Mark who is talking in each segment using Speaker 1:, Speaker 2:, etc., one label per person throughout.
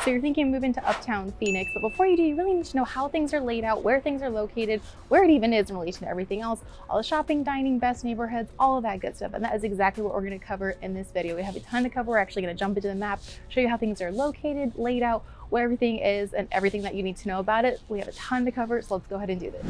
Speaker 1: So you're thinking of moving to Uptown Phoenix, but before you do, you really need to know how things are laid out, where things are located, where it even is in relation to everything else, all the shopping, dining, best neighborhoods, all of that good stuff. And that is exactly what we're going to cover in this video. We have a ton to cover. We're actually going to jump into the map, show you how things are located, laid out, where everything is, and everything that you need to know about it. We have a ton to cover, so let's go ahead and do this.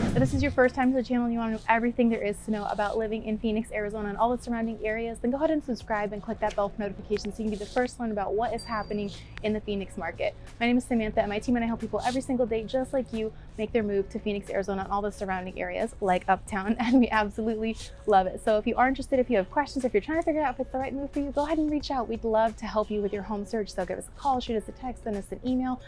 Speaker 1: If this is your first time to the channel and you want to know everything there is to know about living in Phoenix, Arizona and all the surrounding areas, then go ahead and subscribe and click that bell for notifications so you can be the first to learn about what is happening in the Phoenix market. My name is Samantha and my team and I help people every single day just like you make their move to Phoenix, Arizona and all the surrounding areas like Uptown, and we absolutely love it. So if you are interested, if you have questions, if you're trying to figure out if it's the right move for you, go ahead and reach out. We'd love to help you with your home search. So give us a call, shoot us a text, send us an email.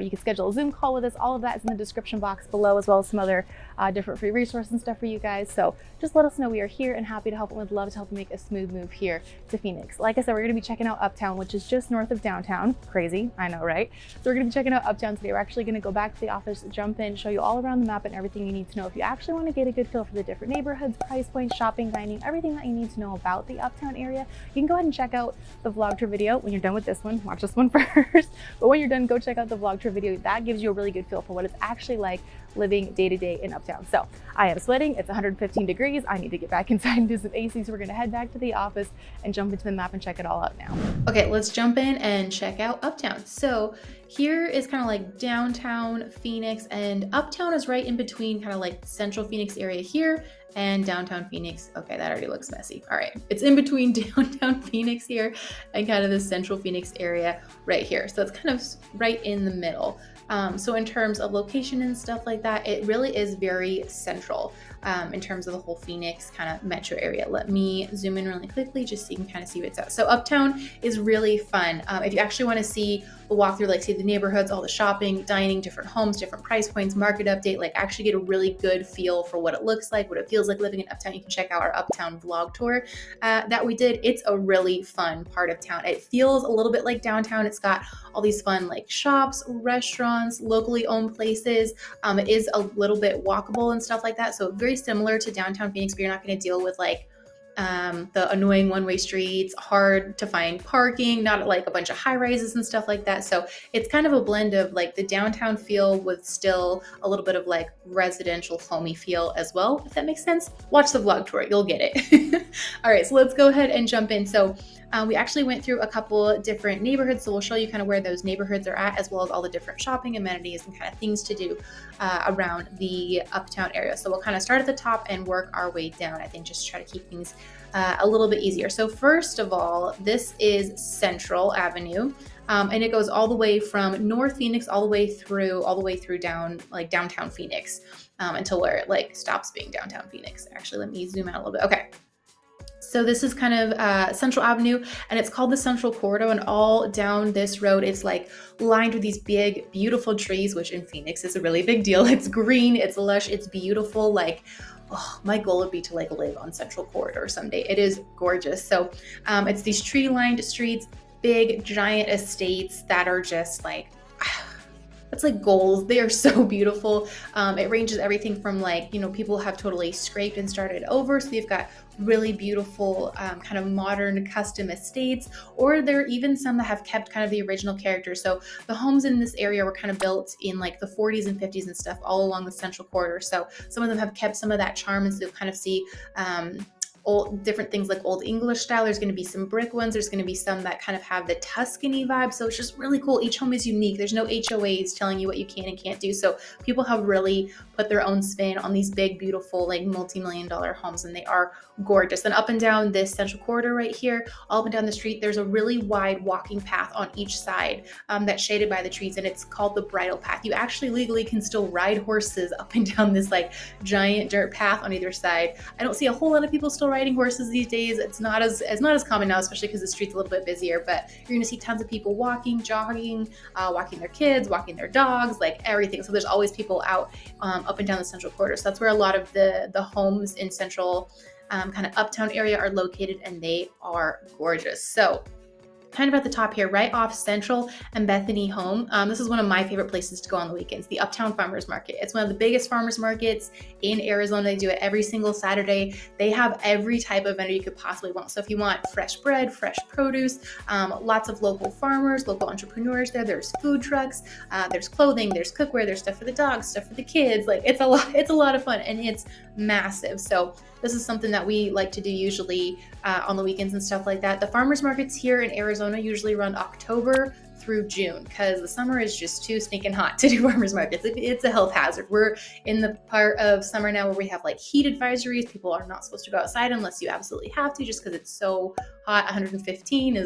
Speaker 1: You can schedule a Zoom call with us. All of that is in the description box below, as well as some other different free resources and stuff for you guys. So just let us know. We are here and happy to help, and would love to help you make a smooth move here to Phoenix. Like I said, we're going to be checking out Uptown, which is just north of downtown. Crazy, I know, right? So we're going to be checking out Uptown today. We're actually going to go back to the office, jump in, show you all around the map and everything you need to know if you actually want to get a good feel for the different neighborhoods, price points, shopping, dining, everything that you need to know about the Uptown area. You can go ahead and check out the vlog tour video when you're done with this one. Watch this one first, but when you're done, go check out the vlog tour video. That gives you a really good feel for what it's actually like living day to day in Uptown. So I am sweating. It's 115 degrees. I need to get back inside and do some AC. So we're going to head back to the office and jump into the map and check it all out now.
Speaker 2: Okay, let's jump in and check out Uptown. So here is kind of like downtown Phoenix, and Uptown is right in between kind of like central Phoenix area here and downtown Phoenix. Okay, that already looks messy. All right, it's in between downtown Phoenix here and kind of the central Phoenix area right here. So it's kind of right in the middle. So in terms of location and stuff like that, it really is very central in terms of the whole Phoenix kind of metro area. Let me zoom in really quickly just so you can kind of see what it's at. So Uptown is really fun. If you actually want to see the walkthrough, like see the neighborhoods, all the shopping, dining, different homes, different price points, market update, like actually get a really good feel for what it looks like, what it feels like living in Uptown, you can check out our Uptown vlog tour that we did. It's a really fun part of town. It feels a little bit like downtown. It's got all these fun like shops, restaurants, locally owned places. It is a little bit walkable and stuff like that. So very similar to downtown Phoenix, but you're not going to deal with like the annoying one-way streets, hard to find parking, not like a bunch of high rises and stuff like that. So it's kind of a blend of like the downtown feel with still a little bit of like residential homey feel as well, if that makes sense. Watch the vlog tour, you'll get it. All right, so let's go ahead and jump in. So we actually went through a couple different neighborhoods, so we'll show you kind of where those neighborhoods are at, as well as all the different shopping amenities and kind of things to do around the Uptown area. So we'll kind of start at the top and work our way down, I think, just to try to keep things a little bit easier. So first of all, this is Central Avenue, and it goes all the way from North Phoenix all the way through down like downtown Phoenix until where it like stops being downtown Phoenix. Actually, let me zoom out a little bit. Okay. So this is kind of Central Avenue, and it's called the Central Corridor, and all down this road, it's like lined with these big, beautiful trees, which in Phoenix is a really big deal. It's green, it's lush, it's beautiful. Like, oh, my goal would be to like live on Central Corridor someday. It is gorgeous. So it's these tree-lined streets, big, giant estates that are just like, it's like goals. They are so beautiful. It ranges everything from like, you know, people have totally scraped and started over. So you've got really beautiful kind of modern custom estates, or there are even some that have kept kind of the original character. So the homes in this area were kind of built in like the 40s and 50s and stuff all along the Central Corridor. So some of them have kept some of that charm, and so you'll kind of see old different things like old English style. There's going to be some brick ones. There's going to be some that kind of have the Tuscany vibe. So it's just really cool. Each home is unique. There's no HOAs telling you what you can and can't do. So people have really put their own spin on these big, beautiful, like multi-million-dollar homes, and they are gorgeous. And up and down this Central Corridor right here, all up and down the street, there's a really wide walking path on each side that's shaded by the trees, and it's called the bridle path. You actually legally can still ride horses up and down this like giant dirt path on either side. I don't see a whole lot of people still riding horses these days. It's not as common now, especially because the street's a little bit busier, but you're going to see tons of people walking, jogging, walking their kids, walking their dogs, like everything. So there's always people out up and down the Central Corridor. So that's where a lot of the homes in Central kind of Uptown area are located, and they are gorgeous. So kind of at the top here, right off Central and Bethany Home. This is one of my favorite places to go on the weekends, the Uptown Farmers Market. It's one of the biggest farmers markets in Arizona. They do it every single Saturday. They have every type of vendor you could possibly want. So if you want fresh bread, fresh produce, lots of local farmers, local entrepreneurs there's food trucks, there's clothing, there's cookware, there's stuff for the dogs, stuff for the kids. Like it's a lot of fun, and it's massive. So this is something that we like to do usually on the weekends and stuff like that. The farmers markets here in Arizona usually run October through June because the summer is just too stinking hot to do farmers markets. It's a health hazard. We're in the part of summer now where we have like heat advisories. People are not supposed to go outside unless you absolutely have to, just because it's so hot. 115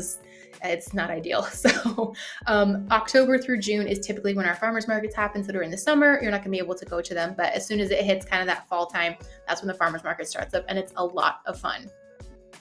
Speaker 2: it's not ideal. So October through June is typically when our farmers markets happen. So during the summer, you're not gonna be able to go to them. But as soon as it hits kind of that fall time, that's when the farmers market starts up, and it's a lot of fun.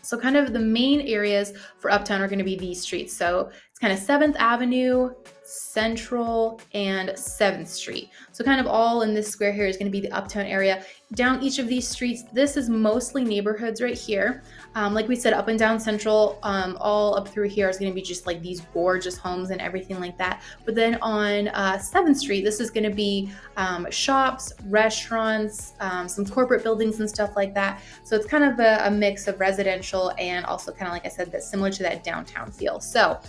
Speaker 2: So kind of the main areas for Uptown are going to be these streets. So it's kind of 7th Avenue, Central, and 7th Street. So kind of all in this square here is going to be the Uptown area. Down each of these streets, this is mostly neighborhoods right here. Like we said, up and down Central, all up through here is going to be just like these gorgeous homes and everything like that. But then on 7th Street, this is going to be shops, restaurants, some corporate buildings and stuff like that. So it's kind of a mix of residential and also kind of, like I said, that's similar to that downtown feel. So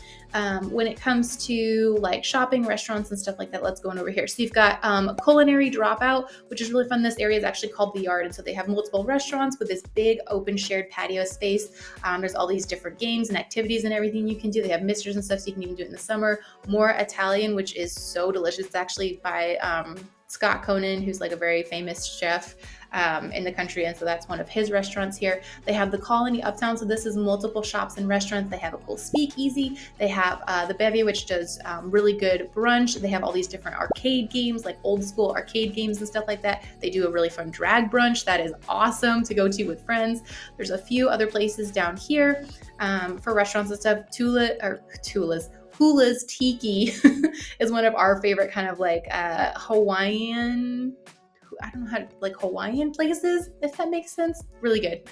Speaker 2: when it comes to like shopping, restaurants and stuff like that, let's go on over here. So you've got Culinary Dropout, which is really fun. This area is actually called The Yard. And so they have multiple restaurants with this big open shared patio space. There's all these different games and activities and everything you can do. They have mixers and stuff, so you can even do it in the summer. More Italian, which is so delicious. It's actually by Scott Conan, who's like a very famous chef in the country, and so that's one of his restaurants here. They have the Colony Uptown, so this is multiple shops and restaurants. They have a cool speakeasy. They have the Bevy, which does really good brunch. They have all these different arcade games, like old school arcade games and stuff like that. They do a really fun drag brunch that is awesome to go to with friends. There's a few other places down here for restaurants and stuff. Hula's Tiki is one of our favorite kind of like Hawaiian, I don't know how to, like Hawaiian places, if that makes sense. Really good.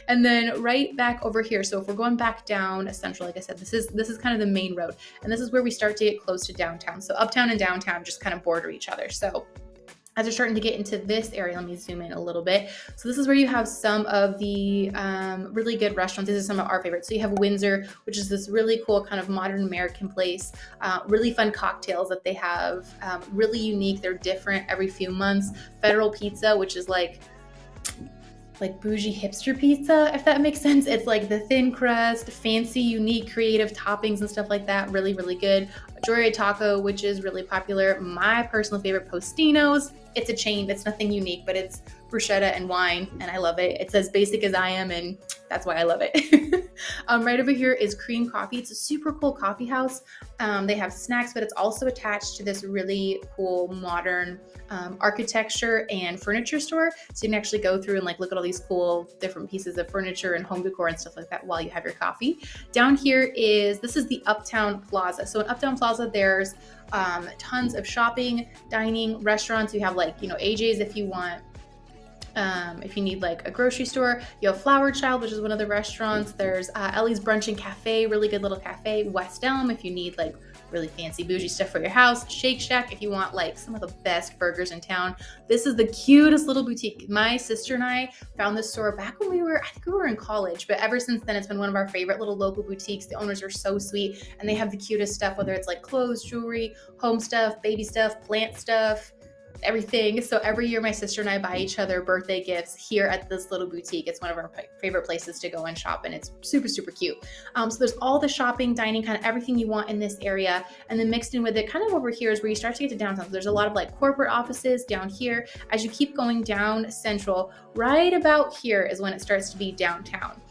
Speaker 2: And then right back over here. So if we're going back down Central, like I said, this is kind of the main road. And this is where we start to get close to downtown. So Uptown and downtown just kind of border each other. So as we're starting to get into this area, let me zoom in a little bit. So this is where you have some of the really good restaurants. These are some of our favorites. So you have Windsor, which is this really cool kind of modern American place. Really fun cocktails that they have. Really unique. They're different every few months. Federal Pizza, which is like bougie hipster pizza, if that makes sense. It's like the thin crust, fancy, unique, creative toppings and stuff like that. Really, really good. Joya Taco, which is really popular. My personal favorite, Postino's. It's a chain. It's nothing unique, but it's bruschetta and wine, and I love it. It's as basic as I am, and that's why I love it. Right over here is Cream Coffee. It's a super cool coffee house. They have snacks, but it's also attached to this really cool modern architecture and furniture store. So you can actually go through and like look at all these cool different pieces of furniture and home decor and stuff like that while you have your coffee. Down here this is the Uptown Plaza. So in Uptown Plaza, there's tons of shopping, dining, restaurants. You have like, AJ's if you want. If you need like a grocery store, you have Flower Child, which is one of the restaurants. There's Ellie's Brunch and Cafe, really good little cafe. West Elm, if you need like really fancy bougie stuff for your house. Shake Shack, if you want like some of the best burgers in town. This is the cutest little boutique. My sister and I found this store back when I think we were in college, but ever since then, it's been one of our favorite little local boutiques. The owners are so sweet, and they have the cutest stuff, whether it's like clothes, jewelry, home stuff, baby stuff, plant stuff, everything. So every year my sister and I buy each other birthday gifts here at this little boutique. It's one of our favorite places to go and shop, and it's super, super cute. So there's all the shopping, dining, kind of everything you want in this area. And then mixed in with it kind of over here is where you start to get to downtown. So there's a lot of like corporate offices down here. As you keep going down Central, right about here is when it starts to be downtown.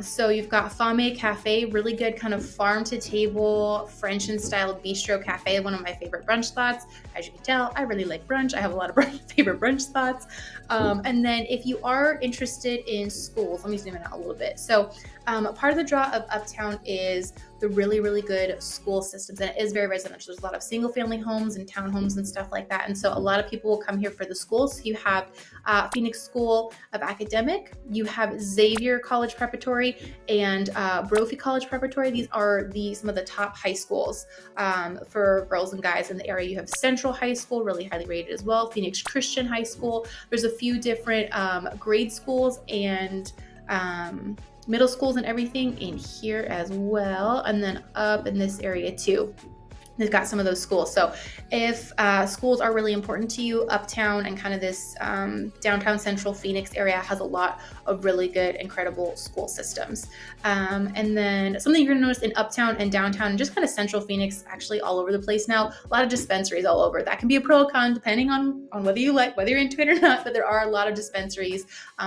Speaker 2: So you've got Fame Cafe, really good kind of farm to table, French in style bistro cafe, one of my favorite brunch spots. As you can tell, I really like brunch. I have a lot of favorite brunch spots. And then if you are interested in schools, let me zoom in out a little bit. So Part of the draw of Uptown is the really, really good school systems, and it is very residential. There's a lot of single family homes and townhomes and stuff like that. And so a lot of people will come here for the schools. So you have Phoenix School of Academic, you have Xavier College Preparatory, and Brophy College Preparatory. These are some of the top high schools for girls and guys in the area. You have Central High School, really highly rated as well, Phoenix Christian High School. There's a few different grade schools and middle schools and everything in here as well. And then up in this area too, they've got some of those schools. So if schools are really important to you, Uptown and kind of this downtown central Phoenix area has a lot of really good, incredible school systems. And then something you're gonna notice in Uptown and downtown and just kind of central Phoenix, actually all over the place now, a lot of dispensaries all over. That can be a pro or con depending on whether you're into it or not, but there are a lot of dispensaries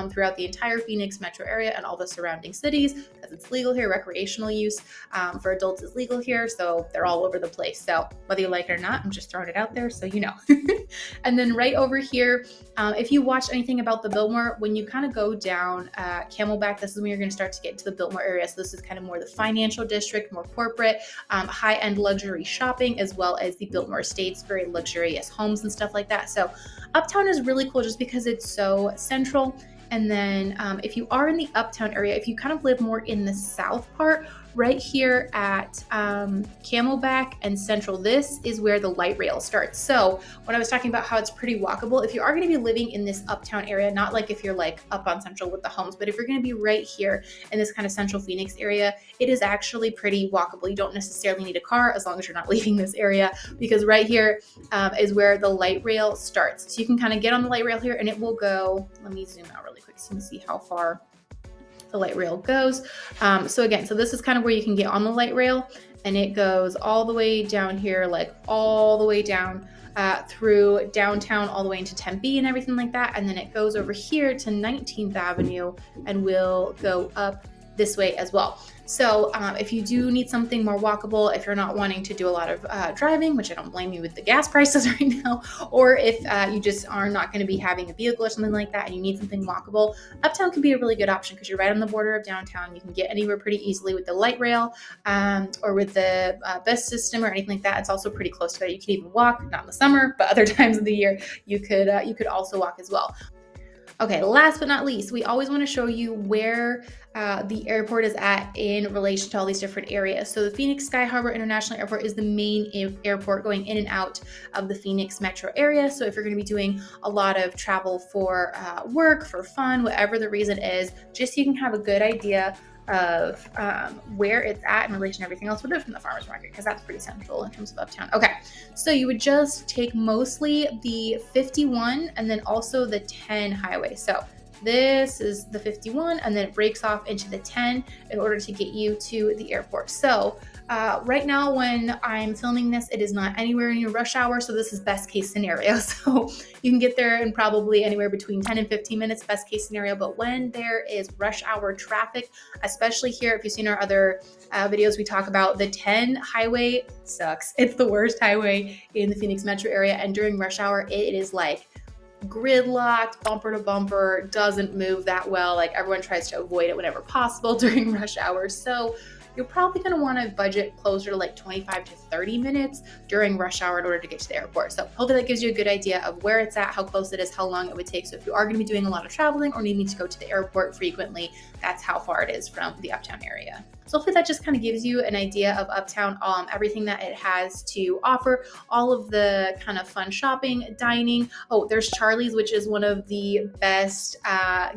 Speaker 2: throughout the entire Phoenix metro area and all the surrounding cities, because it's legal here. Recreational use for adults is legal here, so they're all over the place. So whether you like it or not, I'm just throwing it out there so you know. And then right over here, if you watched anything about the Biltmore, when you kind of go down Camelback, this is when you're going to start to get into the Biltmore area. So this is kind of more the financial district, more corporate, high-end luxury shopping, as well as the Biltmore Estates, very luxurious homes and stuff like that. So Uptown is really cool just because it's so central. And then if you are in the Uptown area, if you kind of live more in the south part, right here at Camelback and Central, this is where the light rail starts. So when I was talking about how it's pretty walkable, if you are going to be living in this Uptown area, not like if you're like up on Central with the homes, but if you're going to be right here in this kind of Central Phoenix area, it is actually pretty walkable. You don't necessarily need a car as long as you're not leaving this area, because right here is where the light rail starts. So you can kind of get on the light rail here and it will go, let me zoom out really quick so you can see how far the light rail goes. So this is kind of where you can get on the light rail, and it goes all the way down here, like all the way down through downtown, all the way into Tempe and everything like that. And then it goes over here to 19th Avenue and will go up this way as well. So if you do need something more walkable, if you're not wanting to do a lot of driving, which I don't blame you with the gas prices right now, or if you just are not going to be having a vehicle or something like that and you need something walkable, Uptown can be a really good option because you're right on the border of downtown. You can get anywhere pretty easily with the light rail or with the bus system or anything like that. It's also pretty close to that. You can even walk, not in the summer, but other times of the year you could also walk as well. Okay, last but not least, we always want to show you where the airport is at in relation to all these different areas. So the Phoenix Sky Harbor International Airport is the main airport going in and out of the Phoenix metro area. So if you're going to be doing a lot of travel for work, for fun, whatever the reason is, just so you can have a good idea of where it's at in relation to everything else. We'll do it from the farmer's market because that's pretty central in terms of Uptown. Okay, so you would just take mostly the 51 and then also the 10 highway. So this is the 51 and then it breaks off into the 10 in order to get you to the airport. So right now when I'm filming this, it is not anywhere near rush hour. So this is best case scenario. So you can get there in probably anywhere between 10 and 15 minutes, best case scenario. But when there is rush hour traffic, especially here, if you've seen our other videos, we talk about the 10 highway sucks. It's the worst highway in the Phoenix metro area. And during rush hour, it is like gridlocked, bumper to bumper, doesn't move that well. Like everyone tries to avoid it whenever possible during rush hour. So you're probably going to want to budget closer to like 25 to 30 minutes during rush hour in order to get to the airport. So hopefully that gives you a good idea of where it's at, how close it is, how long it would take. So if you are going to be doing a lot of traveling or needing to go to the airport frequently, that's how far it is from the Uptown area. So hopefully that just kind of gives you an idea of Uptown, everything that it has to offer, all of the kind of fun shopping, dining. Oh, there's Charlie's, which is one of the best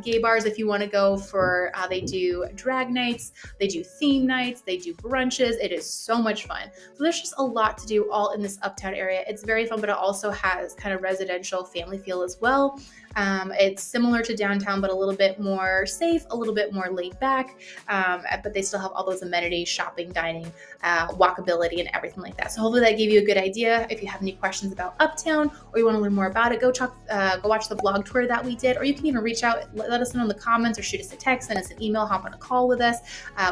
Speaker 2: gay bars if you want to go for, they do drag nights, they do theme nights, they do brunches. It is so much fun. So there's just a lot to do all in this Uptown area. It's very fun, but it also has kind of residential family feel as well. It's similar to downtown, but a little bit more safe, a little bit more laid back, but they still have all those amenities, shopping, dining, walkability, and everything like that. So hopefully that gave you a good idea. If you have any questions about Uptown or you want to learn more about it, go watch the vlog tour that we did, or you can even reach out, let us know in the comments or shoot us a text, send us an email, hop on a call with us.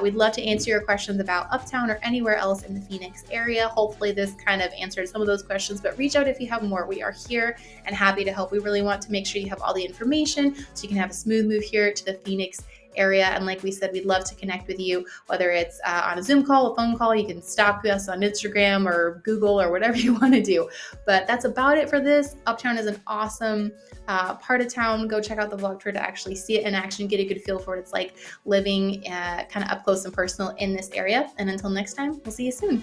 Speaker 2: We'd love to answer your questions about Uptown or anywhere else in the Phoenix area. Hopefully this kind of answered some of those questions, but reach out if you have more. We are here and happy to help. We really want to make sure you have all the information so you can have a smooth move here to the Phoenix area. And like we said, we'd love to connect with you, whether it's on a Zoom call, a phone call. You can stalk us on Instagram or Google or whatever you want to do. But that's about it for this. Uptown is an awesome part of town. Go check out the vlog tour to actually see it in action, get a good feel for what it's like living kind of up close and personal in this area. And until next time, we'll see you soon.